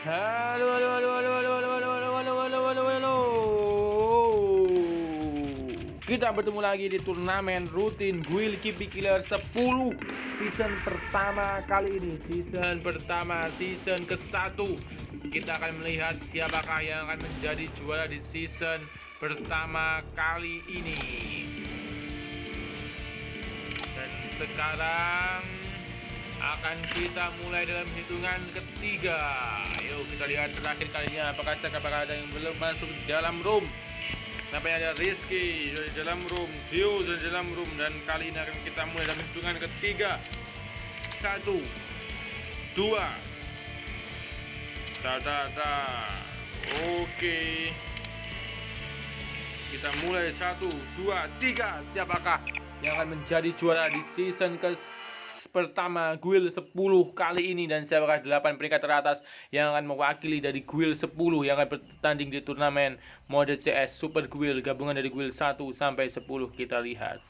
Halo, halo, halo, halo, halo, halo, halo, halo, halo, halo, halo, halo. Kita bertemu lagi di turnamen rutin Guild Kipi Killer 10 season pertama kali ini. Season pertama, season ke-1. Kita akan melihat siapakah yang akan menjadi juara di season pertama kali ini. Dan sekarang akan kita mulai dalam hitungan ketiga. Yuk kita lihat terakhir kalinya apakah ada yang belum masuk di dalam room. Nampaknya ada Rizky di dalam room, Zio di dalam room, dan kali ini akan kita mulai dalam hitungan ketiga. 1 2 Oke. Kita mulai 1 2 3. Siapakah yang akan menjadi juara di season pertama Guild 10 kali ini, dan siapakah 8 peringkat teratas yang akan mewakili dari Guild 10 yang akan bertanding di turnamen mode CS Super Guild gabungan dari Guild 1 sampai 10. Kita lihat.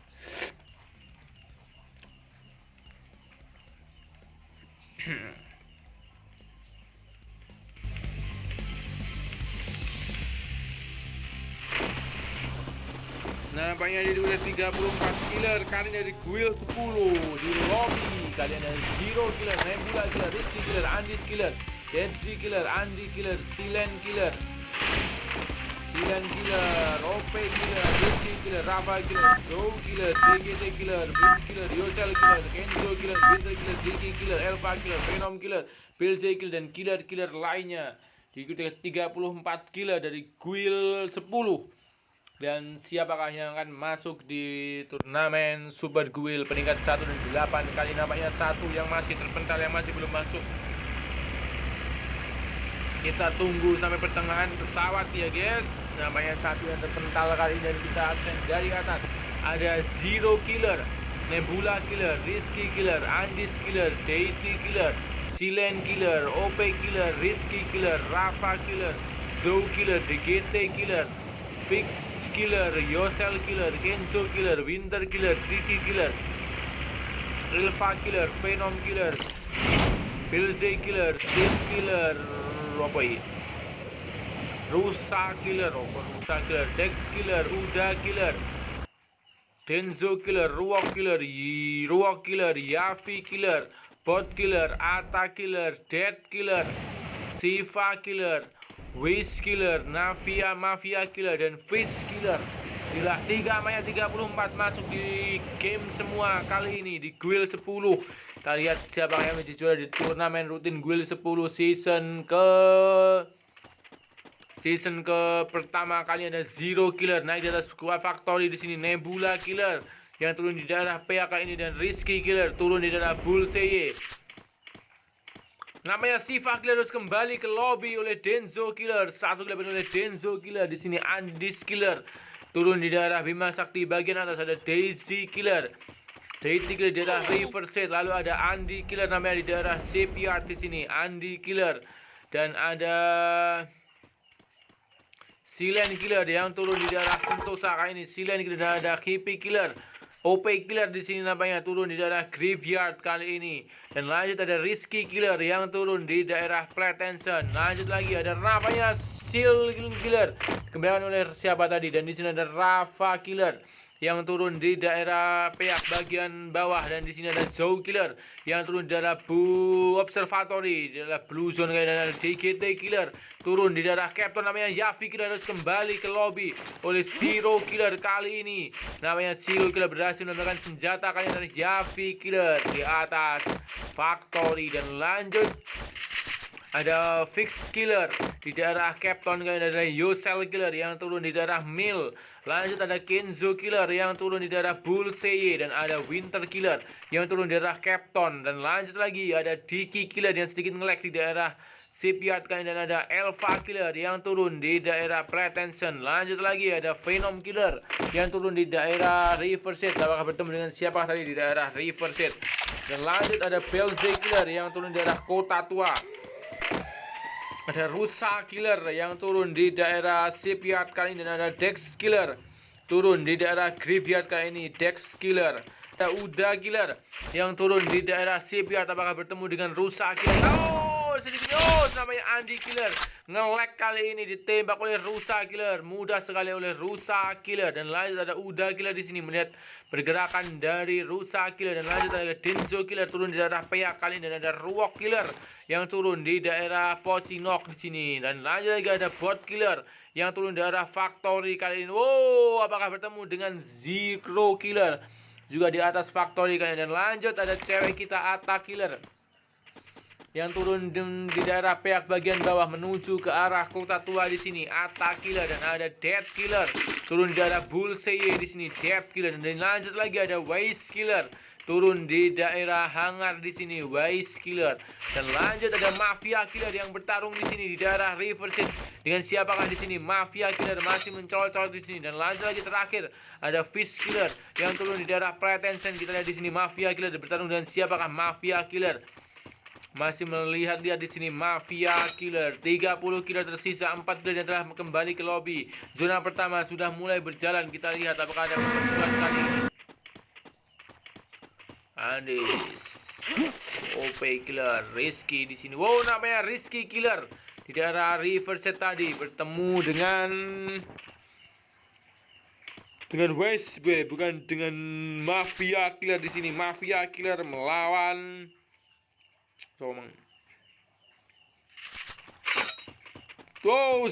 Nah, nampaknya di udah 34 killer kali dari Guild 10 di lobby. Kalian ada Zero killer, Nebula killer, Rizky killer, Andis killer, Deadzy killer, Andi killer, Silen killer, OP killer, Rizky killer, Rafa killer, Joe killer, DGT killer, Bin killer, Yosel killer, Kenzo killer, Winter killer, Ziki killer, Elva killer, Venom killer, Pilze killer, dan killer-killer lainnya. Diikuti 34 killer dari Guild 10. Dan siapakah yang akan masuk di turnamen Super Guild peringkat 1 dan 8? Kali nampaknya satu yang masih terpental, yang masih belum masuk. Kita tunggu sampai pertengahan pesawat ya guys. Nampaknya satu yang terpental kali ini, dan kita akan dari atas. Ada Zero killer, Nebula killer, Rizky killer, Andis killer, Deity killer, Silen killer, OP killer, Rizky killer, Rafa killer, Zou killer, DGT killer, Fix killer, Yosel killer, Kenzo killer, Winter killer, Tricky killer, Elva killer, Venom killer, Pilze killer, Sid killer, apa ini? Rusa killer, Dex killer, Uda killer, Denzo killer, Ruok killer, Yafi killer, Bot killer, Ata killer, Dead killer, Siva killer, Wish killer, Mafia killer, dan Fish killer. Gila, 34 masuk di game semua kali ini di Guild 10. Kita lihat siapa yang menjadi juara di turnamen rutin Guild 10 season pertama kali. Ada Zero killer naik di atas Squad Factory di sini, Nebula killer yang turun di daerah PAK ini, dan Rizky killer turun di daerah Bullseye. Namanya Siva killer harus kembali ke lobby oleh Denzo killer. Satu killer oleh Denzo killer. Di sini Andis killer turun di daerah Bima Sakti bagian atas. Ada Deity killer di daerah Riverside. Lalu ada Andi killer namanya di daerah CPR di sini. Andi killer, dan ada Silen killer yang turun di daerah Sentosa kali ini. Silen killer, dan ada Kipi killer, OP killer di sini nampaknya turun di daerah Graveyard kali ini. Dan lanjut ada Rizky killer yang turun di daerah Platensen. Lanjut lagi ada nampaknya Seal killer kembali oleh siapa tadi, dan di sini ada Rafa killer yang turun di daerah Peak bagian bawah, dan di sini ada Zou killer yang turun di daerah Observatory di daerah Blue Zone, dan ada DGT killer turun di daerah Captain namanya Yafi killer harus kembali ke lobby oleh Zero killer kali ini. Namanya Zero killer berhasil mendapatkan senjata kali dari Yafi killer di atas Factory, dan lanjut ada Fix killer di daerah Captain kali ini, ada Yosel killer yang turun di daerah Mill. Lanjut ada Kenzo killer yang turun di daerah Bullseye, dan ada Winter killer yang turun di daerah Captain. Dan lanjut lagi ada Diki killer yang sedikit nge-lag di daerah Shipyard kali ini, dan ada Elva killer yang turun di daerah Pretension. Lanjut lagi ada Venom killer yang turun di daerah Riverside. Apakah bertemu dengan siapa tadi di daerah Riverside? Dan lanjut ada Pilze killer yang turun di daerah Kota Tua. Ada Rusa killer yang turun di daerah Shipyard kali ini, dan ada Dex killer turun di daerah Graveyard kali ini. Dex killer. Ada Uda killer yang turun di daerah Shipyard. Apakah bertemu dengan Rusa killer? Oh, Namanya Andy Killer. Nge-lag kali ini ditembak oleh Rusa Killer. Mudah sekali oleh Rusa Killer. Dan lanjut ada Uda Killer di sini melihat pergerakan dari Rusa Killer. Dan lanjut ada Denzo Killer turun di daerah Peak kali ini. Dan ada Ruok Killer yang turun di daerah Pocinok di sini. Dan lanjut lagi ada Bot Killer yang turun di daerah Factory kali ini. Wow, apakah bertemu dengan Zero Killer juga di atas Factory kali ini. Dan lanjut ada cewek kita Ata Killer yang turun di daerah Peak bagian bawah menuju ke arah kota tua di sini. Ata Killer dan ada Dead Killer turun di daerah Bullseye di sini. Dead Killer dan lanjut lagi ada Wise Killer turun di daerah Hangar di sini. Wise Killer dan lanjut ada Mafia Killer yang bertarung di sini di daerah Riverside dengan siapakah di sini? Mafia Killer masih mencolok-colok di sini. Dan lanjut lagi terakhir ada Fish Killer yang turun di daerah Pretension. Kita lihat di sini Mafia Killer bertarung dengan siapakah? Mafia Killer masih melihat-lihat di sini. Mafia Killer 30 killer tersisa, 4 killer yang telah kembali ke lobby. Zona pertama sudah mulai berjalan. Kita lihat apakah ada pertempuran kali ini. Andis OP Killer Rizky di sini. Wow, namanya Rizky Killer di daerah Riverside tadi bertemu dengan West bukan dengan Mafia Killer di sini. Mafia Killer melawan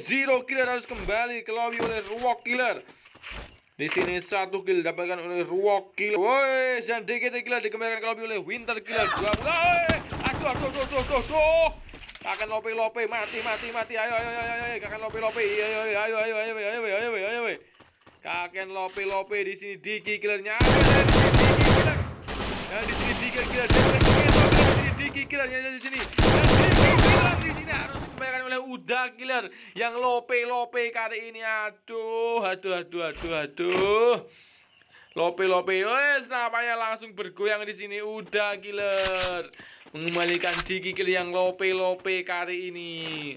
Zero Killer harus kembali ke lobby oleh Ruok Killer. Di sini 1 kill dapatkan oleh Ruok Killer. Woi, dan DGT Killer dikembalikan ke lobby oleh Winter Killer. Aduh. Akan lope mati. Ayo. Akan lope. Ayo. Kakek lope di sini Diki Killernya. Nah, di sini Diki Killer. Diki Killer di sini. Di sini harus dikembalikan oleh Uda Killer yang lope kali ini. Aduh. Lope. Wes, namanya langsung bergoyang di sini. Uda Killer mengembalikan Diki Killer yang lope kali ini.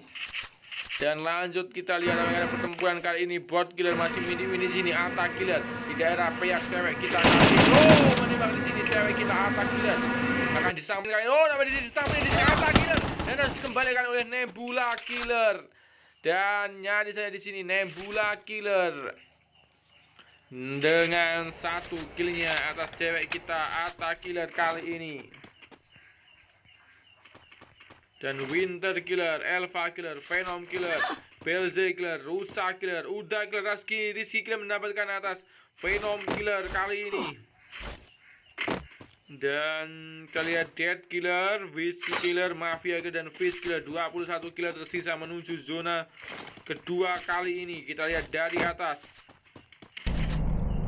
Dan lanjut kita lihat ada pertempuran kali ini. Bot Killer masih mini sini. Ata Killer di daerah Peak cewek kita. Menembak di sini cewek kita Ata Killer. Akan disampaikan. Namanya disampaikan di sini Ata Killer. Dan harus dikembalikan oleh Nebula Killer. Dan nyari saya di sini Nebula Killer dengan 1 killnya atas cewek kita Ata Killer kali ini. Dan Winter Killer, Elva Killer, Venom Killer, Belze Killer, Rusa Killer, Uda Killer, Rizky Killer mendapatkan atas Venom Killer kali ini. Dan kita lihat Dead Killer, Whiskey Killer, Mafia Killer, dan Fish Killer. 21 killer tersisa menuju zona kedua kali ini. Kita lihat dari atas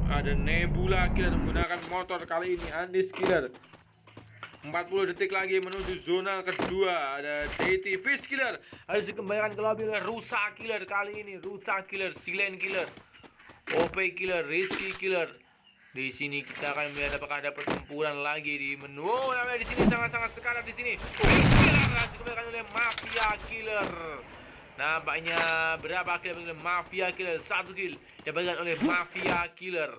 ada Nebula Killer menggunakan motor kali ini. Andis Killer 40 detik lagi menuju zona kedua. Ada Deity Fish Killer harus dikembalikan ke lobby oleh Rusa Killer kali ini. Rusa Killer, Silen Killer, OP Killer, Rizky Killer. Di sini kita akan melihat apakah ada pertempuran lagi di menu. Namanya di sini sangat sekarat di sini. Killer harus dikembalikan oleh Mafia Killer. Nampaknya berapa kill oleh Mafia Killer? 1 kill dapatkan oleh Mafia Killer.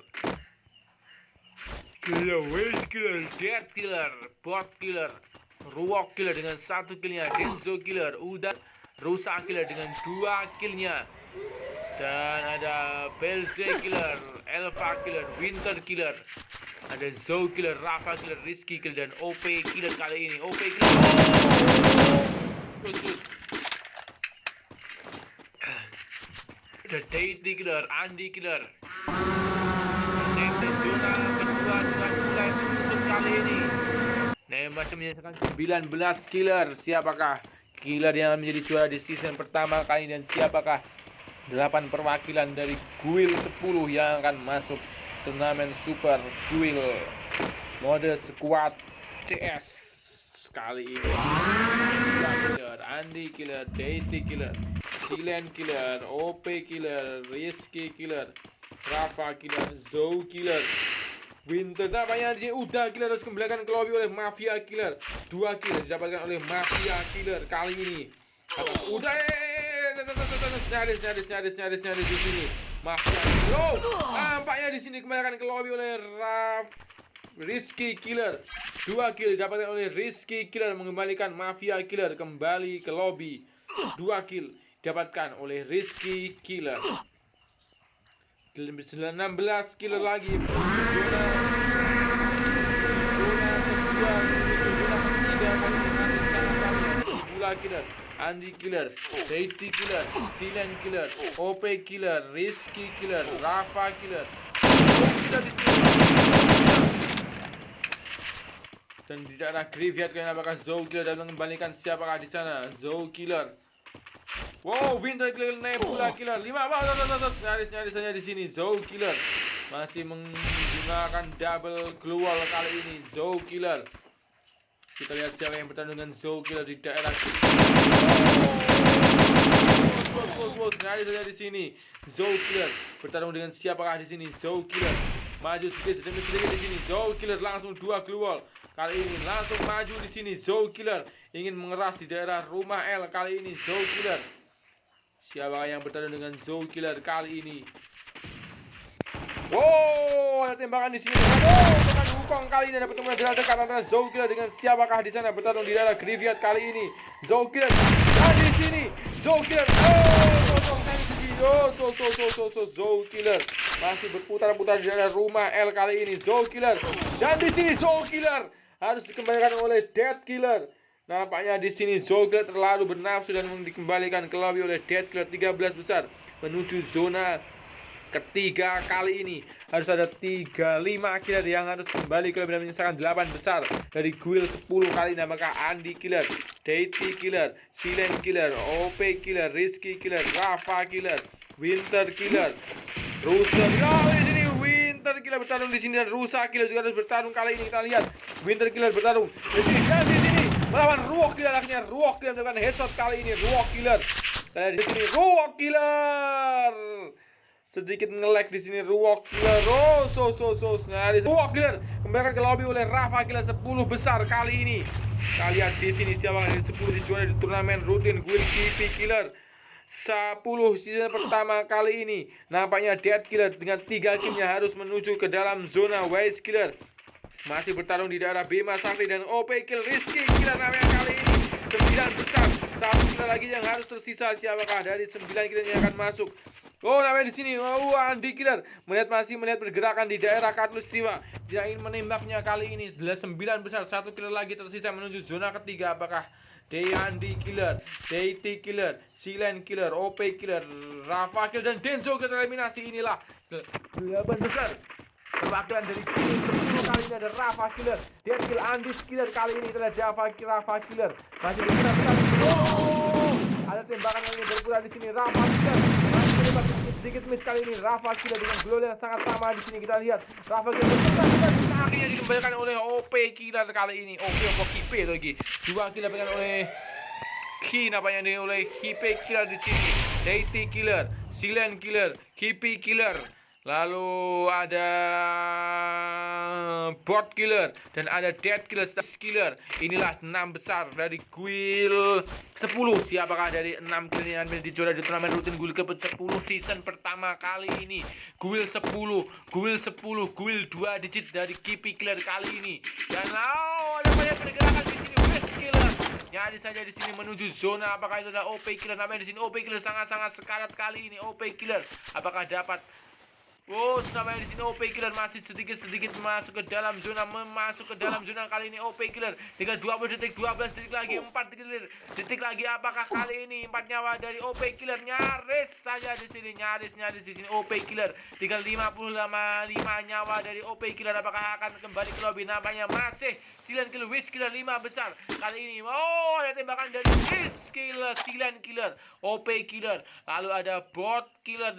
Killer, Waste Killer, Dead Killer, Bot Killer, Ruok Killer dengan 1 killnya, Denzo Killer, Uda, Rusa Killer dengan 2 killnya. Dan ada Belze Killer, Elva Killer, Winter Killer, ada Zou Killer, Rafa Killer, Rizky Killer, dan OP Killer kali ini. OP Killer. Terus. Ada Deity Killer, Andy Killer. Zona kedua sudah mulai menutup kali ini. Masih menyisakan 19 killer. Siapakah killer yang menjadi juara di season pertama kali ini, dan siapakah 8 perwakilan dari Guild 10 yang akan masuk turnamen Super Guild mode squad CS kali ini. Killer, Andy Killer, Deity Killer, Silen Killer, OP Killer, Rizky Killer, Rafa Killer, Zou Killer, Winter. Namanya di sini Uda Killer harus kembalikan ke lobby oleh Mafia Killer. 2 kill didapatkan oleh Mafia Killer kali ini. Udah nyaris di sini. Mafia Killer. Nampaknya di sini kembalikan ke lobby oleh Rizky Killer. 2 kill didapatkan oleh Rizky Killer, mengembalikan Mafia Killer kembali ke lobby. 2 kill didapatkan oleh Rizky Killer. 16 killer lagi. Zona kedua menuju zona ketiga kali ini. Bula Killer, Andi Killer, Daity Killer, Silen Killer, OP Killer, Rizky Killer, Rafa Killer. Killer di sini. Dan di daerah graveyard kalian apakah Zou Killer dan mengembalikan siapakah di sana? Zou Killer. Wow, Winter Killer, Nebula Killer. 5 nyaris saja di sini. Zou Killer masih menggunakan double global kali ini. Zou Killer. Kita lihat siapa yang bertanding dengan Zou Killer di daerah. Nyaris saja di sini. Zou Killer bertarung dengan siapakah di sini? Zou Killer maju sedikit di sini. Zou Killer langsung 2 global. Kali ini langsung maju di sini. Zou Killer ingin mengeras di daerah rumah L kali ini. Zou Killer. Siapa yang bertarung dengan Zou Killer kali ini? Wow, ada tembakan di sini. Tembakan Wukong kali ini dapat temuan jalan dekat antara Zou Killer dengan siapakah di sana bertarung di daerah graveyard kali ini. Zou Killer ada di sini. Zou Killer. Zou Killer masih berputar-putar di daerah rumah L kali ini. Zou Killer dan di sini Zou Killer harus dikembalikan oleh Dead Killer. Nampaknya di sini Zou Killer terlalu bernafsu dan dikembalikan ke lobby oleh Dead Killer. 13 besar menuju zona ketiga kali ini. Harus ada 35 killer yang harus kembali ke lobby dan menyisakan 8 besar dari guild 10 kali ini. Apakah Andi Killer, Deity Killer, Silen Killer, OP Killer, Rizky Killer, Rafa Killer, Winter Killer, Rusa. Di sini Winter Killer bertarung di sini dan Rusa Killer juga harus bertarung kali ini. Kita lihat Winter Killer bertarung di sini dan di sini melawan Ruok Killer. Akhirnya Ruok Killer melakukan headshot kali ini. Ruok Killer. Kita lihat di sini Ruok Killer sedikit nge-lag di sini. Ruok Killer. Ruok Killer kembali ke lobby oleh Rafa Killer 10 besar kali ini. Kita lihat di sini siapa yang 10 dijual di turnamen rutin Guild KP Killer 10 season pertama kali ini. Nampaknya Dead Killer dengan 3 killnya harus menuju ke dalam zona. Wise Killer masih bertarung di daerah Bima Sakti dan OP Kill. Rizky Killer namanya kali ini 9 besar. 1 killer lagi yang harus tersisa. Siapakah dari 9 killer yang akan masuk? Oh, namanya di sini. Andi Killer masih melihat pergerakan di daerah Katulistiwa. Dia ingin menembaknya kali ini. 9 besar. 1 killer lagi tersisa menuju zona ketiga. Apakah Andi Killer, Deity Killer, Silen Killer, OP Killer, Rafa Killer dan Denzo Killer tereliminasi? Inilah 8 besar. Perwakilan dari kill 10 kali ini ada Rafa Killer, Dead Kill, Andi Killer. Kali ini adalah Rafa Killer masih berputar sekali. Ada tembakan yang berputar di sini. Rafa Killer masih menembak sedikit miss kali ini. Rafa Killer dengan glow yang sangat sama di sini. Kita lihat Rafa Killer akhirnya dikembalikan oleh OP Killer kali ini. OP KP lagi. 2 killer diberikan oleh nampaknya oleh KP Killer di sini. Deity Killer, Silen Killer, KP Killer. Lalu ada Bot Killer dan ada Dead Killer, Killer. Inilah 6 besar dari guild 10. Siapakah dari 6 kill yang akan dijuara di turnamen rutin guild ke-10 season pertama kali ini? Guild 10, guild 2 digit dari KP Killer kali ini. Dan ada banyak pergerakan di sini. West Killer nyari saja di sini menuju zona. Apakah itu ada OP Killer? Namanya di sini OP Killer sangat-sangat sekarat kali ini. OP Killer apakah dapat? Oh, sampai di sini OP Killer masih sedikit masuk ke dalam zona, kali ini OP Killer. Tinggal 12 detik lagi, 4 detik lagi. Apakah kali ini 4 nyawa dari OP Killer? Nyaris saja di sini, nyaris di sini OP Killer. Tinggal 5 nyawa dari OP Killer. Apakah akan kembali ke lobby? Nampaknya masih Silen Killer, Witch Killer 5 besar kali ini. Oh, ada tembakan dari Witch Killer, Silen Killer, OP Killer. Lalu ada Bot Killer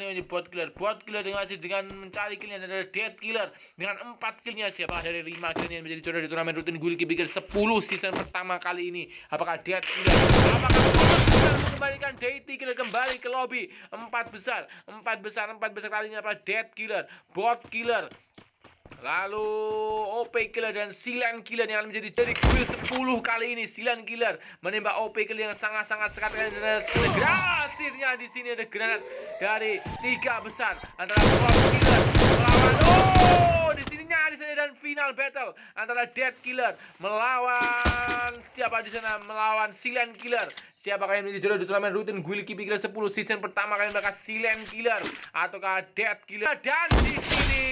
dengan mencari killnya dari Dead Killer dengan 4 killnya. Siapa dari 5 killnya yang menjadi juara di turnamen rutin Guild KP 10 season pertama kali ini? Apakah Dead Killer? Apakah mengembalikan Deity Killer kembali ke lobby? 4 besar kali ini. Apa Dead Killer, Bot Killer, lalu OP Killer dan Silen Killer yang akan menjadi dari guild 10 kali ini. Silen Killer menembak OP Killer yang sangat-sangat sekat. Granatnya di sini ada granat dari 3 besar antara Bot Killer melawan. Oh, di sini nyaris saja terakhir dan final battle antara Death Killer melawan siapa di sana? Melawan Silent Killer. Siapakah yang menjadi juara di turnamen rutin Guild Keeping Killer 10 season pertama kali mereka Silent Killer ataukah Death Killer? Dan di sini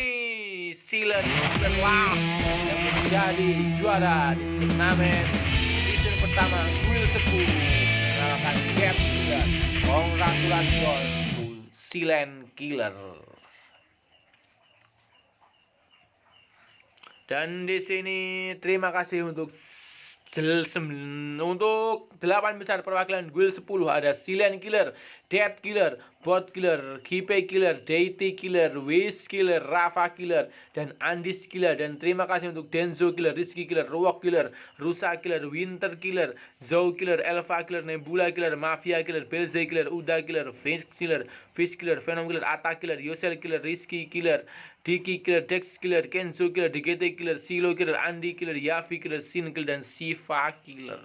Silent Killer lah yang menjadi juara di turnamen season pertama Guild 10 mengalahkan Death Killer. Congratulations to Silent Killer. Dan di sini terima kasih untuk 8 besar perwakilan Guild 10 ada Silent Killer, Death Killer, Bot Killer, Kipe Killer, Deity Killer, Wiz Killer, Rafa Killer, dan Andis Killer. Dan terima kasih untuk Denzo Killer, Rizky Killer, Rock Killer, Rusa Killer, Winter Killer, Zou Killer, Elva Killer, Nebula Killer, Mafia Killer, Belze Killer, Uda Killer, Fish Killer, Venom Killer, Atta Killer, Yosel Killer, Rizky Killer, Diki Killer, Dex Killer, Kenzo Killer, DGT Killer, Silo Killer, Andi Killer, Yafi Killer, Sin Killer, dan Siva Killer.